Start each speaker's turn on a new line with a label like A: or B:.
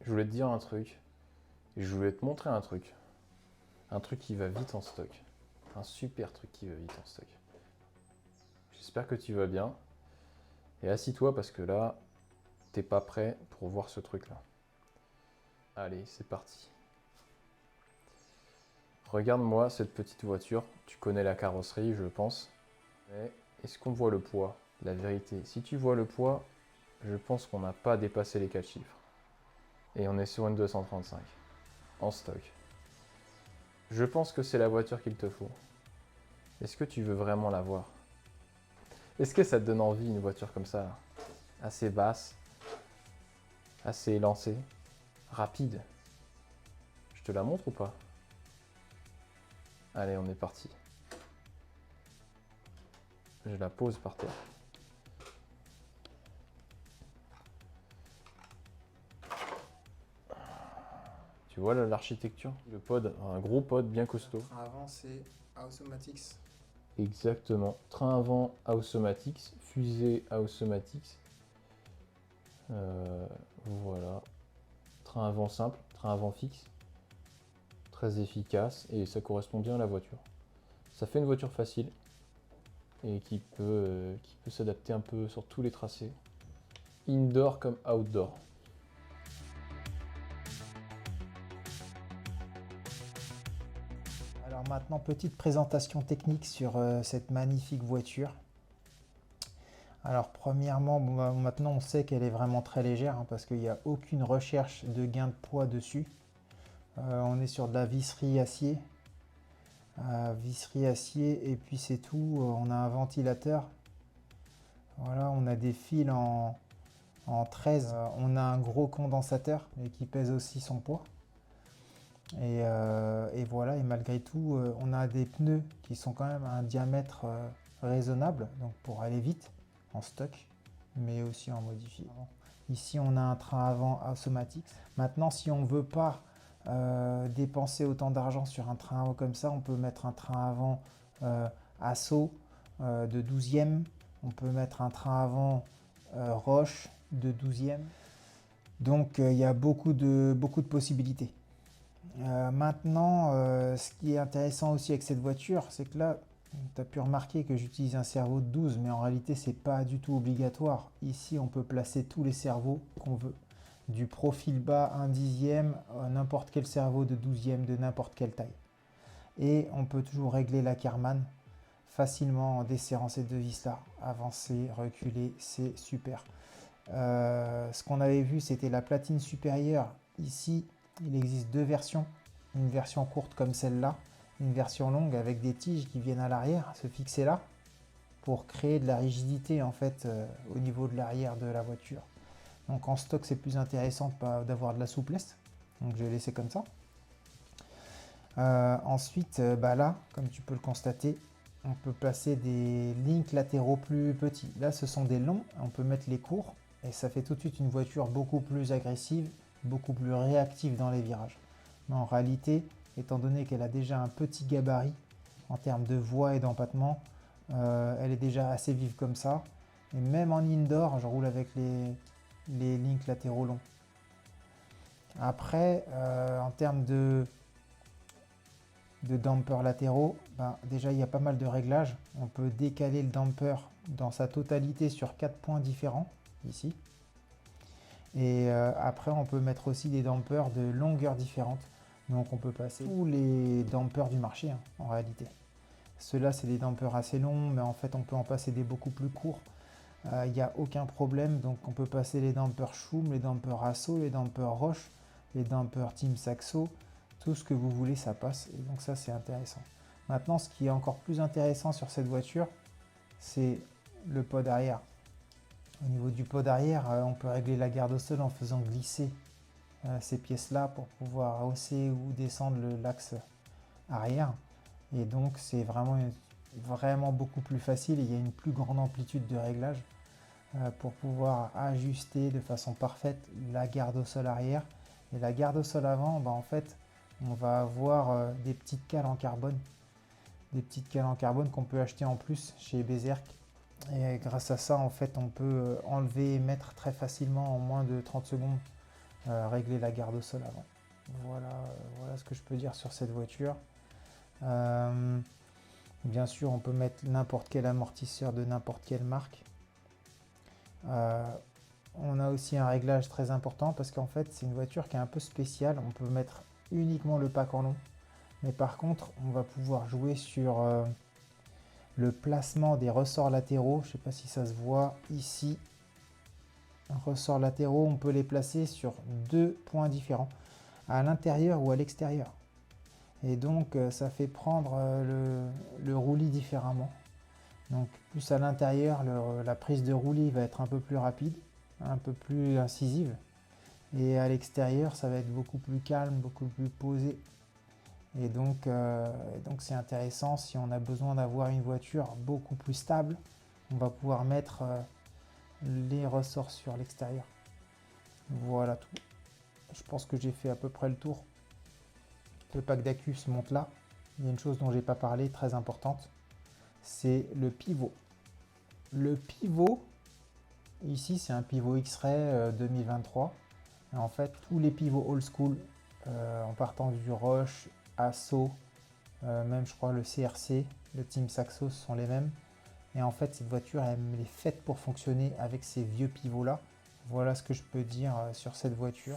A: je voulais te dire un truc. Et je voulais te montrer un truc. Un truc qui va vite en stock. Un super truc qui va vite en stock. J'espère que tu vas bien. Et assis-toi parce que là, t'es pas prêt pour voir ce truc-là. Allez, c'est parti. Regarde-moi cette petite voiture. Tu connais la carrosserie, je pense. Mais est-ce qu'on voit le poids? La vérité, si tu vois le poids, je pense qu'on n'a pas dépassé les 4 chiffres. Et on est sur une 235 en stock. Je pense que c'est la voiture qu'il te faut. Est-ce que tu veux vraiment la voir? Est-ce que ça te donne envie, une voiture comme ça? Assez basse, assez élancée, rapide. Je te la montre ou pas? Allez, on est parti. Je la pose par terre. Tu vois l'architecture? Le pod, un gros pod bien costaud.
B: Avant, c'est Automatics.
A: Exactement. Train avant Automatics, fusée Automatics. Voilà. Train avant simple, train avant fixe. Très efficace et ça correspond bien à la voiture. Ça fait une voiture facile et qui peut s'adapter un peu sur tous les tracés. Indoor comme outdoor.
B: Alors maintenant, petite présentation technique sur cette magnifique voiture. Alors premièrement, maintenant on sait qu'elle est vraiment très légère hein, parce qu'il n'y a aucune recherche de gain de poids dessus. On est sur de la visserie acier. Visserie acier et puis c'est tout. On a un ventilateur. Voilà, on a des fils en 13. On a un gros condensateur et qui pèse aussi son poids. Et voilà, et malgré tout, on a des pneus qui sont quand même à un diamètre raisonnable, donc pour aller vite en stock, mais aussi en modifié. Ici, on a un train avant Automatics. Maintenant, si on ne veut pas dépenser autant d'argent sur un train avant comme ça, on peut mettre un train avant Asso de 12e. On peut mettre un train avant Roche de 12e. Donc, il y a beaucoup de possibilités. Maintenant, ce qui est intéressant aussi avec cette voiture, c'est que là, tu as pu remarquer que j'utilise un servo de 12, mais en réalité, c'est pas du tout obligatoire. Ici, on peut placer tous les servos qu'on veut. Du profil bas 1/10, n'importe quel servo de 12e de n'importe quelle taille. Et on peut toujours régler la Karman facilement en desserrant ces deux vis-là. Avancer, reculer, c'est super. Ce qu'on avait vu, c'était la platine supérieure. Ici, il existe deux versions. Une version courte comme celle-là, une version longue avec des tiges qui viennent à l'arrière se fixer là pour créer de la rigidité en fait au niveau de l'arrière de la voiture. Donc en stock, c'est plus intéressant d'avoir de la souplesse. Donc je vais laisser comme ça. Ensuite, là, comme tu peux le constater, on peut placer des links latéraux plus petits. Là, ce sont des longs, on peut mettre les courts et ça fait tout de suite une voiture beaucoup plus agressive, beaucoup plus réactive dans les virages. Mais en réalité, étant donné qu'elle a déjà un petit gabarit en termes de voie et d'empattement, elle est déjà assez vive comme ça. Et même en indoor, je roule avec les links latéraux longs. Après, en termes de dampers latéraux, déjà il y a pas mal de réglages. On peut décaler le damper dans sa totalité sur 4 points différents, ici. Et après on peut mettre aussi des dampers de longueurs différentes. Donc on peut passer tous les dampers du marché hein, en réalité. Ceux-là c'est des dampers assez longs, mais en fait on peut en passer des beaucoup plus courts. Il n'y a aucun problème, donc on peut passer les dampers Schum, les dampers Asso, les dampers Roche, les dampers Team Saxo, tout ce que vous voulez ça passe, et donc ça c'est intéressant. Maintenant ce qui est encore plus intéressant sur cette voiture, c'est le pod arrière. Au niveau du pod arrière, on peut régler la garde au sol en faisant glisser ces pièces-là pour pouvoir hausser ou descendre l'axe arrière. Et donc c'est vraiment beaucoup plus facile et il y a une plus grande amplitude de réglage pour pouvoir ajuster de façon parfaite la garde au sol arrière. Et la garde au sol avant, en fait, on va avoir des petites cales en carbone. Des petites cales en carbone qu'on peut acheter en plus chez Bezerk. Et grâce à ça, en fait, on peut enlever et mettre très facilement en moins de 30 secondes régler la garde au sol avant. Voilà ce que je peux dire sur cette voiture. Bien sûr, on peut mettre n'importe quel amortisseur de n'importe quelle marque. On a aussi un réglage très important parce qu'en fait, c'est une voiture qui est un peu spéciale. On peut mettre uniquement le pack en long. Mais par contre, on va pouvoir jouer sur le placement des ressorts latéraux. Je ne sais pas si ça se voit ici. Ressorts latéraux, on peut les placer sur deux points différents, à l'intérieur ou à l'extérieur. Et donc, ça fait prendre le roulis différemment. Donc, plus à l'intérieur, la prise de roulis va être un peu plus rapide, un peu plus incisive. Et à l'extérieur, ça va être beaucoup plus calme, beaucoup plus posé. Et donc, c'est intéressant si on a besoin d'avoir une voiture beaucoup plus stable. On va pouvoir mettre les ressorts sur l'extérieur. Voilà tout. Je pense que j'ai fait à peu près le tour. Le pack d'accu se monte là. Il y a une chose dont j'ai pas parlé, très importante, c'est le pivot. Le pivot, ici c'est un pivot X-Ray 2023. Et en fait, tous les pivots old school, en partant du Roche, Asso, même je crois le CRC, le Team Saxo, ce sont les mêmes. Et en fait, cette voiture, elle est faite pour fonctionner avec ces vieux pivots là. Voilà ce que je peux dire sur cette voiture.